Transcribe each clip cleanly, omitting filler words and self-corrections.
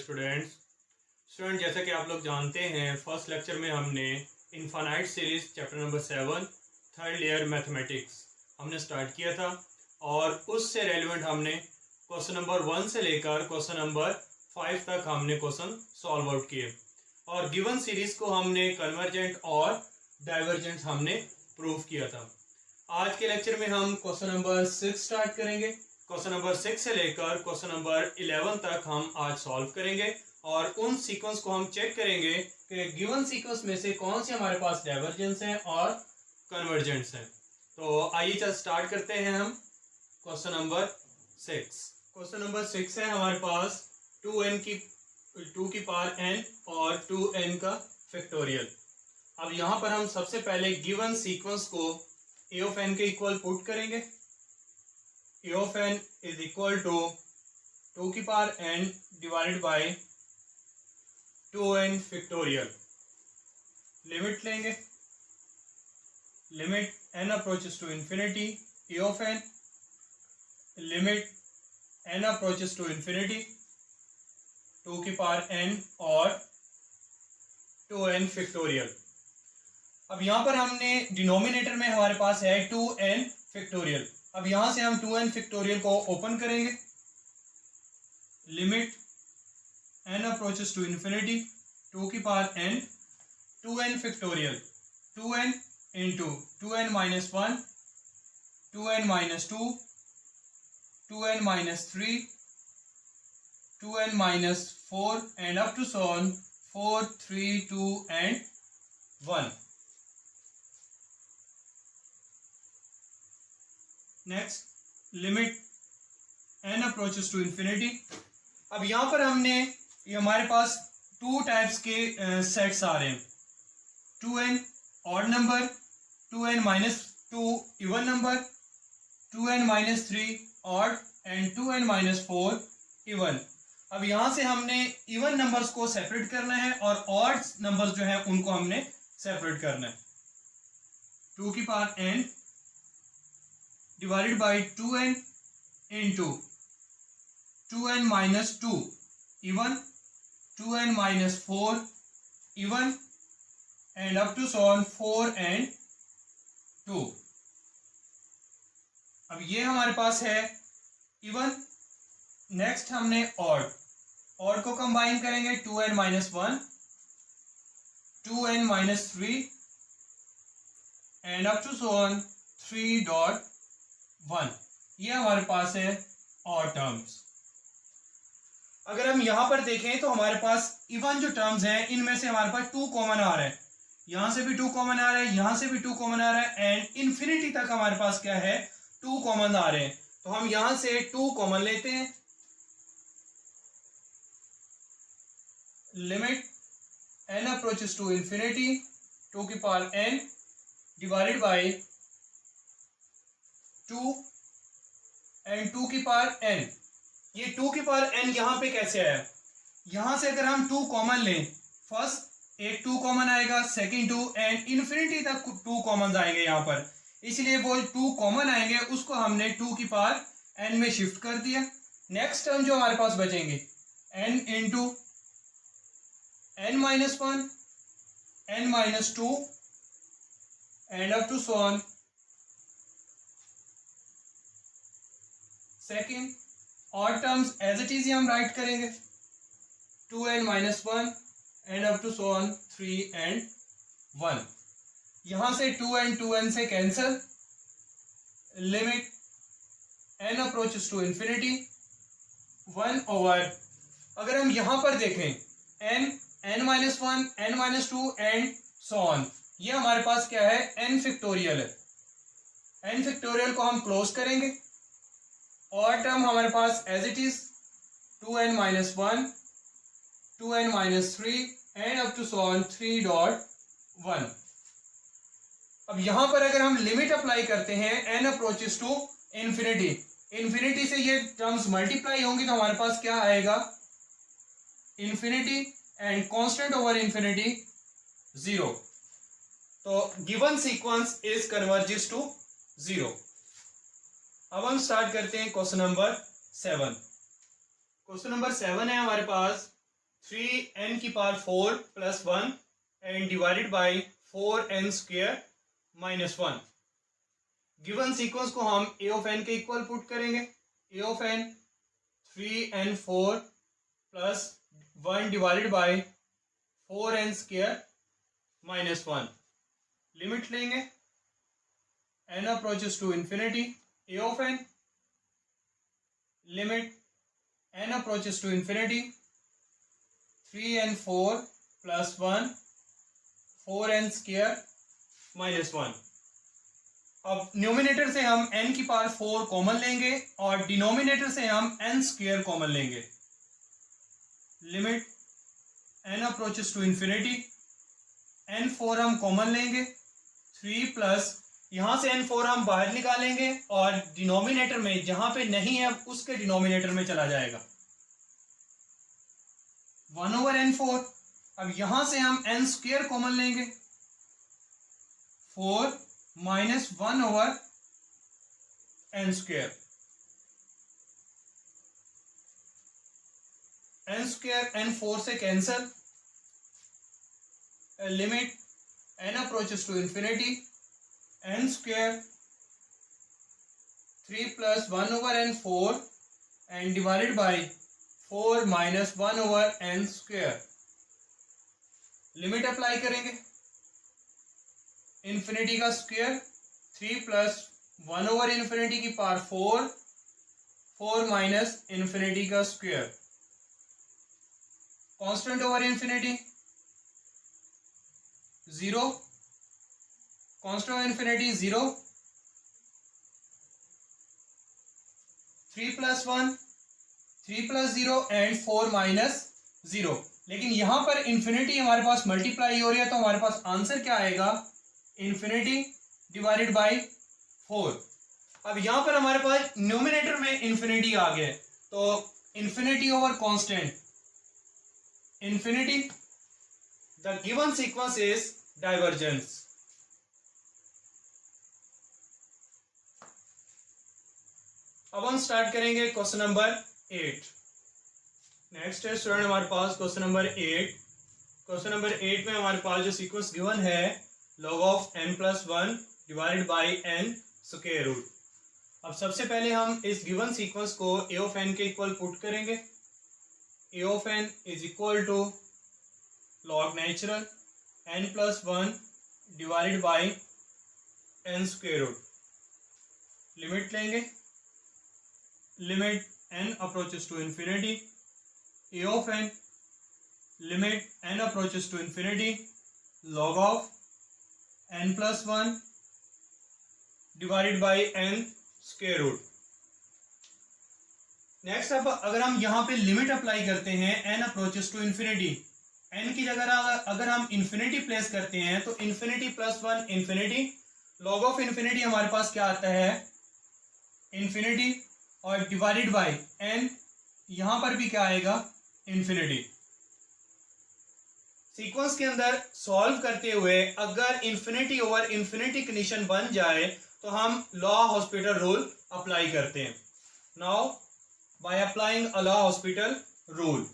Student जैसा कि आप लोग जानते हैं फर्स्ट लेक्चर में हमने infinite series chapter number 7 third year mathematics हमने स्टार्ट किया था और उससे रेलिवेंट हमने क्वेश्चन नंबर 1 से लेकर क्वेश्चन नंबर 5 तक हमने क्वेश्चन सॉल्व आउट किए और गिवन सीरीज को हमने कन्वर्जेंट और डाइवर्जेंट हमने प्रूव किया था। आज के लेक्चर में हम क्वेश्चन नंबर 6 स्टार्ट करेंगे। क्वेश्चन नंबर 6 से लेकर क्वेश्चन नंबर 11 तक हम आज सॉल्व करेंगे और उन सीक्वेंस को हम चेक करेंगे कि गिवन सीक्वेंस में से कौन से हमारे पास डाइवर्जेंस हैं और कन्वर्जेंट्स हैं। तो आइए चल स्टार्ट करते हैं हम क्वेश्चन नंबर 6। क्वेश्चन नंबर 6 है हमारे पास 2 की पावर n और 2n का फैक्टोरियल। अब यहाँ पर हम सबसे पहले गिवन सीक्वेंस को a ऑफ n के इक्वल पुट करेंगे। a of n is equal to 2 की power n divided by 2n factorial. Limit लेंगे, limit n approaches to infinity a of n, limit n approaches to infinity 2 की power n और 2n factorial. अब यहाँ पर हमने denominator में हमारे पास है 2n फैक्टोरियल। अब यहाँ से हम 2n फैक्टोरियल को ओपन करेंगे। Limit n approaches to infinity 2 की power n 2n factorial 2n into 2n minus 1 2n minus 2 2n minus 3 2n minus 4 and up to so on 4 3 2 and 1। Next limit n approaches to infinity. अब यहाँ पर हमने ये हमारे पास 2 types के sets आ रहे हैं, 2n odd number, 2n minus 2 even number, 2n minus 3 odd and 2n minus 4 even. अब यहाँ से हमने इवन नंबर्स को सेपरेट करना है और ऑड नंबर्स जो है उनको हमने सेपरेट करना है। 2 की power n divided by 2n into 2n minus 2 even 2n minus 4 even and up to so on 4 and 2। अब ये हमारे पास है इवन। नेक्स्ट हमने ऑड को कंबाइन करेंगे 2n minus 1 2n minus 3 and up to so on 3.1। ये हमारे पास है ऑड टर्म्स। अगर हम यहां पर देखें तो हमारे पास इवन जो टर्म्स हैं इनमें से हमारे पास 2 कॉमन आ रहा है, यहां से भी 2 कॉमन आ रहा है, यहां से भी 2 कॉमन आ रहा है एंड इन्फिनिटी तक हमारे पास क्या है 2 कॉमन आ रहे हैं। तो हम यहां से 2 कॉमन लेते हैं। Limit n approaches to infinity 2 की power n divided by 2 and 2 की पावर n। ये 2 की पावर n यहाँ पे कैसे आया? यहां से अगर हम 2 कॉमन लें, फर्स्ट एक 2 कॉमन आएगा, सेकंड 2 एंड इन्फिनिटी तक 2 कॉमन आएंगे यहाँ पर, इसलिए वो 2 कॉमन आएंगे उसको हमने 2 की पावर n में शिफ्ट कर दिया। नेक्स्ट टर्म जो हमारे पास बचेंगे n into n minus 1 n minus 2 and up to so on second. और टर्म्स एज इट इज हम राइट करेंगे 2n minus 1 and up to so on 3 and 1। यहां से 2n से cancel. Limit n approaches to infinity 1 over, अगर हम यहां पर देखें n minus 1 n minus 2 and so on, ये हमारे पास क्या है n फैक्टोरियल है। n फैक्टोरियल को हम क्लोज करेंगे और टर्म हमारे पास as it is 2n minus 1 2n minus 3 and up to so on 3.1। अब यहां पर अगर हम लिमिट अप्लाई करते हैं n approaches to infinity, infinity से ये टर्म्स मल्टीप्लाई होंगी तो हमारे पास क्या आएगा infinity and constant over infinity 0। तो given sequence is converges to 0। अब हम स्टार्ट करते हैं क्वेश्चन नंबर 7। क्वेश्चन नंबर 7 है हमारे पास 3n⁴ plus 1 and divided by 4n² minus 1। Given sequence को हम a ऑफ n के इक्वल पुट करेंगे। a of n 3n⁴ plus 1 divided by 4n² minus 1। Limit लेंगे, n approaches to infinity. a of n limit n approaches to infinity 3n⁴ plus 1 4n² minus 1। अब numerator से हम n⁴ common लेंगे और denominator से हम n² common लेंगे। Limit n approaches to infinity n⁴ हम कॉमन लेंगे 3 प्लस यहां से n⁴ हम बाहर निकालेंगे और डिनोमिनेटर में जहां पे नहीं है उसके डिनोमिनेटर में चला जाएगा 1/n⁴। अब यहां से हम n² कॉमन लेंगे 4 माइनस 1/n²। n² n⁴ से cancel. Limit n approaches to infinity n² 3 plus 1/n⁴ and divided by 4 minus 1/n²। Limit apply करेंगे, इंफिनिटी का स्क्वायर 3 प्लस 1/∞4 4 माइनस इंफिनिटी का square. Constant over infinity 0, constant over infinity 0। 3 plus 1 3 plus 0 and 4 minus 0। लेकिन यहां पर infinity हमारे पास multiply हो रही है तो हमारे पास आंसर क्या आएगा, इंफिनिटी डिवाइडेड बाई 4। अब यहां पर हमारे पास न्यूमिनेटर में इंफिनिटी आ गया है तो infinity over constant infinity, the given sequence is divergence. अब हम स्टार्ट करेंगे क्वेश्चन नंबर 8। नेक्स्ट है स्टूडेंट हमारे पास क्वेश्चन नंबर 8। क्वेश्चन नंबर 8 में हमारे पास जो सीक्वेंस गिवन है log of n+1 divided by n square root. अब सबसे पहले हम इस गिवन सीक्वेंस को a ऑफ n के इक्वल पुट करेंगे। a of n is equal to log natural n+1 divided by n square root. Limit लेंगे, limit n approaches to infinity a of n limit n approaches to infinity log of n+1 divided by n square root. Next अब अगर हम यहां पे limit apply करते हैं n approaches to infinity, n की जगह अगर हम इंफिनिटी प्लेस करते हैं तो infinity plus 1 infinity, log of infinity हमारे पास क्या आता है इंफिनिटी और डिवाइडेड बाई n, यहां पर भी क्या आएगा इंफिनिटी। सीक्वेंस के अंदर सॉल्व करते हुए अगर इंफिनिटी ओवर इंफिनिटी कंडीशन बन जाए तो हम लॉ हॉस्पिटल रूल अप्लाई करते हैं। Now by applying a L'Hospital rule,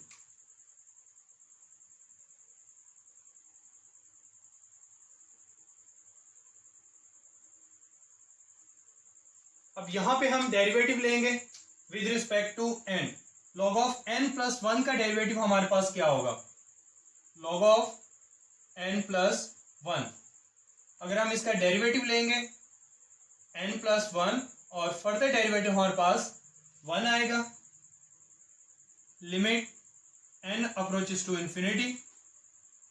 अब यहां पे हम डेरिवेटिव लेंगे with respect to n। Log of n+1 का डेरिवेटिव हमारे पास क्या होगा, लॉग ऑफ n+1। अगर हम इसका डेरिवेटिव लेंगे n+1 और फर्दर डेरिवेटिव हमारे पास 1 आएगा। Limit n approaches to infinity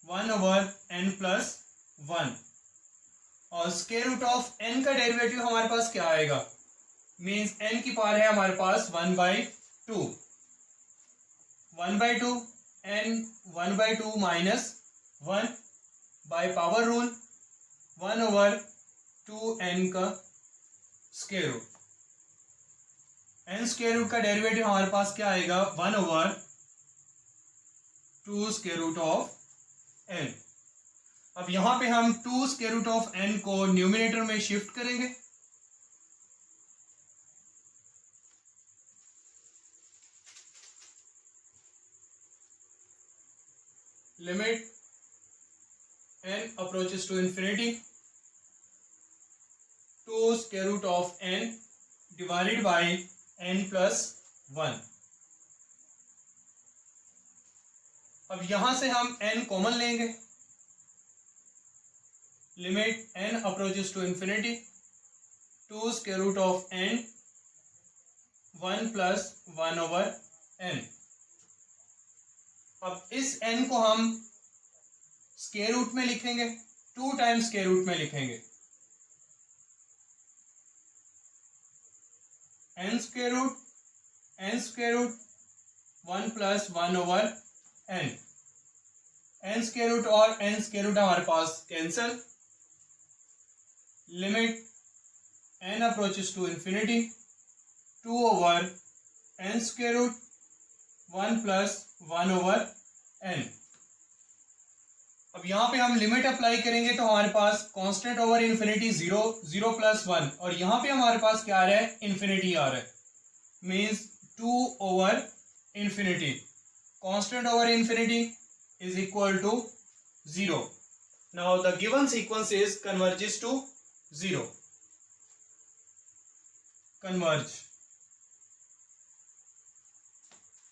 1/n+1 और स्क्वायर रूट ऑफ n का डेरिवेटिव हमारे पास क्या आएगा, मीन्स n की पावर है हमारे पास 1/2 1/2 n 1/2 minus 1 by power rule 1/2n का square root. n square root का डेरिवेटिव हमारे पास क्या आएगा 1/2 स्क्वायर रूट ऑफ n। अब यहां पे हम 2 स्क्वायर रूट ऑफ n को न्यूमिनेटर में शिफ्ट करेंगे। Limit n approaches to infinity to square root of n divided by n plus 1. अब यहां से हम n कॉमन लेंगे, limit n approaches to infinity to square root of n 1 plus 1 over n. अब इस n को हम स्क्वायर रूट में लिखेंगे, 2 टाइम्स स्क्वायर रूट में लिखेंगे, n square root 1 plus 1 over n. n square root और n स्क्वायर रूट हमारे पास cancel. Limit n approaches to infinity 2 over n square root 1 plus 1 over n. अब यहाँ पे हम लिमिट अप्लाई करेंगे तो हमारे पास कांस्टेंट ओवर इन्फिनिटी 0 प्लस 1 और यहाँ पे हमारे पास क्या आ रहा है, इन्फिनिटी आ रहा है, means 2 over infinity. Constant over infinity is equal to 0. Now the given sequence is converges to 0. Converge.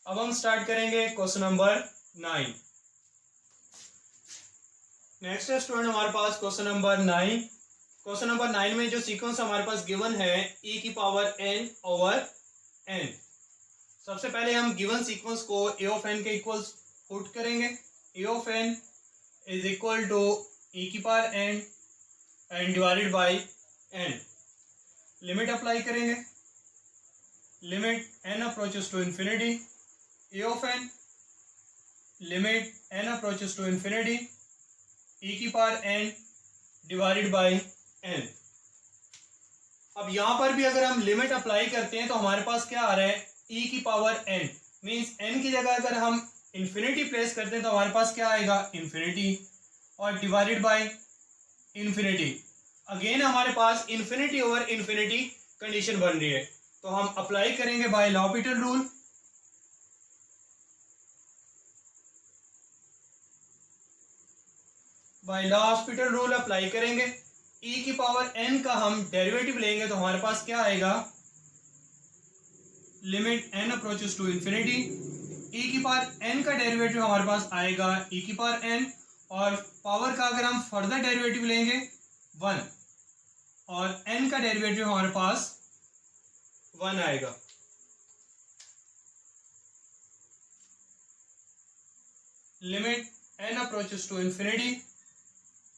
अब हम स्टार्ट करेंगे क्वेश्चन नंबर 9. नेक्स्ट है स्टूडेंट हमारे पास क्वेश्चन नंबर 9. क्वेश्चन नंबर 9 में जो सीक्वेंस हमारे पास गिवन है e की पावर n ओवर n. सबसे पहले हम गिवन सीक्वेंस को a ऑफ n के इक्वल पुट करेंगे. a of n is equal to e की power n and divided by n. Limit apply करेंगे, limit n approaches to infinity a of n, limit n approaches to infinity e की power n divided by n. अब यहां पर भी अगर हम limit apply करते हैं तो हमारे पास क्या आ रहा है, e की पावर n, मीन्स n की जगह अगर हम इंफिनिटी प्लेस करते हैं तो हमारे पास क्या आएगा, इंफिनिटी, और डिवाइडेड बाय इंफिनिटी. अगेन हमारे पास इंफिनिटी ओवर इंफिनिटी कंडीशन बन रही है, तो हम अप्लाई करेंगे by L'Hopital rule. By L'Hopital rule apply करेंगे. e की पावर n का हम डेरिवेटिव लेंगे तो हमारे पास क्या आएगा, limit n approaches to infinity. e की पावर n का डेरिवेटिव हमारे पास आएगा e की पावर n, और पावर का अगर हम फर्दर डेरिवेटिव लेंगे 1, और n का डेरिवेटिव हमारे पास 1 आएगा. Limit n approaches to infinity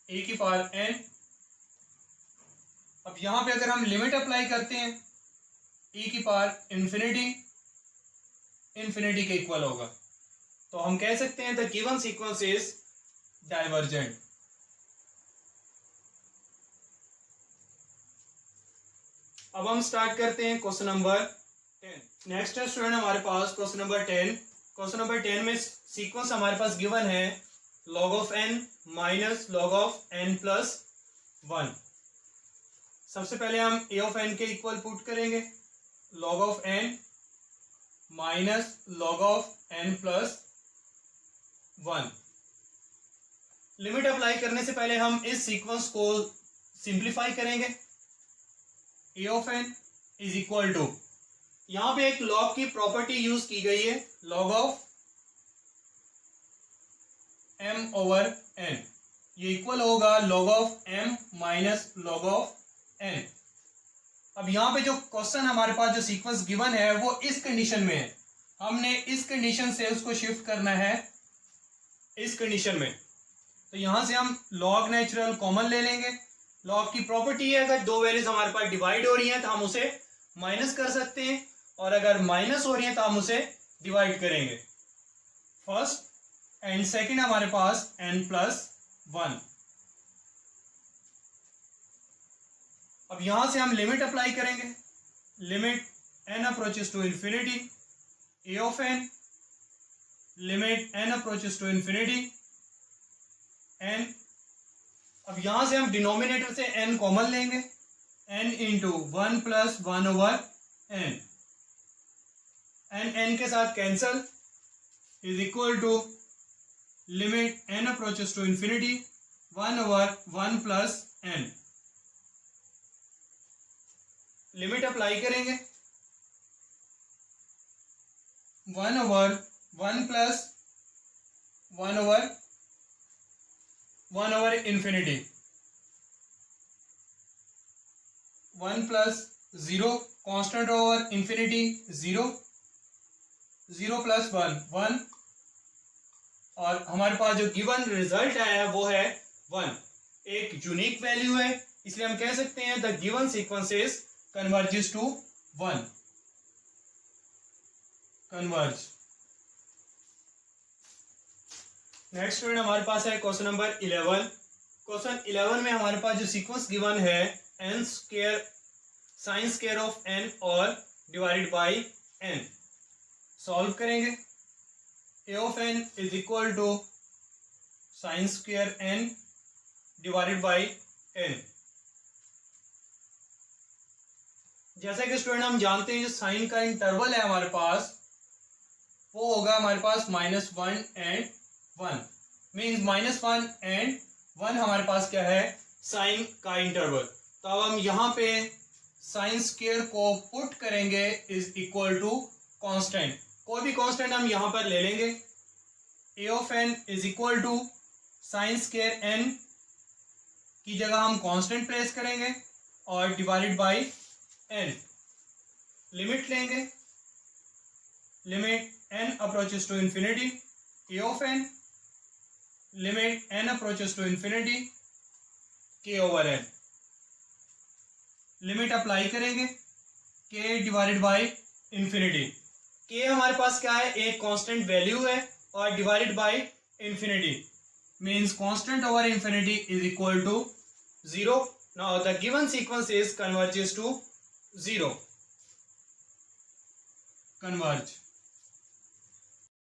e की पावर n. अब यहां पे अगर हम लिमिट अप्लाई करते हैं e की पावर इंफिनिटी के इक्वल होगा, तो हम कह सकते हैं the given sequence is divergent. अब हम स्टार्ट करते हैं क्वेश्चन नंबर 10. नेक्स्ट है स्टूडेंट हमारे पास क्वेश्चन नंबर 10. क्वेश्चन नंबर 10 में सीक्वेंस हमारे पास गिवन है log of n minus log of n plus 1. सबसे पहले हम a ऑफ n के इक्वल पुट करेंगे, log of n minus log of n plus 1. Limit apply करने से पहले हम इस सीक्वेंस को सिंप्लीफाई करेंगे. a of n is equal to, यहां पे एक log की प्रॉपर्टी यूज की गई है, log of m over n. ये इक्वल होगा log of m minus log of n. अब यहाँ पे जो क्वेश्चन हमारे पास जो सीक्वेंस गिवन है वो इस कंडीशन में है, हमने इस कंडीशन से उसको शिफ्ट करना है इस कंडीशन में. तो यहां से हम log नेचुरल कॉमन ले लेंगे. log की प्रॉपर्टी है अगर दो वैल्यूज हमारे पास डिवाइड हो रही हैं तो हम उसे माइनस कर सकते हैं, और अगर माइनस हो रही है तो हम उसे डिवाइड करेंगे. फर्स्ट एंड सेकंड हमारे पास n प्लस 1. अब यहां से हम लिमिट अप्लाई करेंगे, limit n approaches to infinity a of n, limit n approaches to infinity n. अब यहां से हम डिनोमिनेटर से n कॉमन लेंगे, n into 1 plus 1 over n. n के साथ cancel is equal to limit n approaches to infinity 1/1 plus n। Limit apply करेंगे 1/1 plus 1/1 infinity 1 plus 0 constant over infinity 0 0 plus 1 और हमारे पास जो गिवन रिजल्ट आया है वो है 1। एक यूनिक वैल्यू है, इसलिए हम कह सकते हैं the given sequences converges to 1। Converge. Next student हमारे पास है क्वेश्चन नंबर 11। क्वेश्चन 11 में हमारे पास जो सीक्वेंस गिवन है n square sine square of n और डिवाइडेड बाय n। सॉल्व करेंगे। a of n is equal to sine square n divided by n। जैसा कि स्टूडेंट हम जानते हैं जो साइन का इंटरवल है हमारे पास वो होगा हमारे पास -1 एंड 1। मीन्स -1 एंड 1 हमारे पास क्या है साइन का इंटरवल। तो अब हम यहाँ पे साइन स्क्वायर को पुट करेंगे इज इक्वल टू कांस्टेंट। कोई भी कांस्टेंट हम यहाँ पर ले लेंगे। a of n is equal to sine square n की जगह हम कांस्टेंट प्लेस करेंगे और डिवाइडेड बाय n। लिमिट लेंगे। Limit n approaches to infinity a of n limit n approaches to infinity k over n। Limit apply करेंगे k divided by infinity. k हमारे पास क्या है एक कांस्टेंट वैल्यू है और divided by infinity means constant over infinity is equal to 0। Now the given sequence is converges to 0। Converge.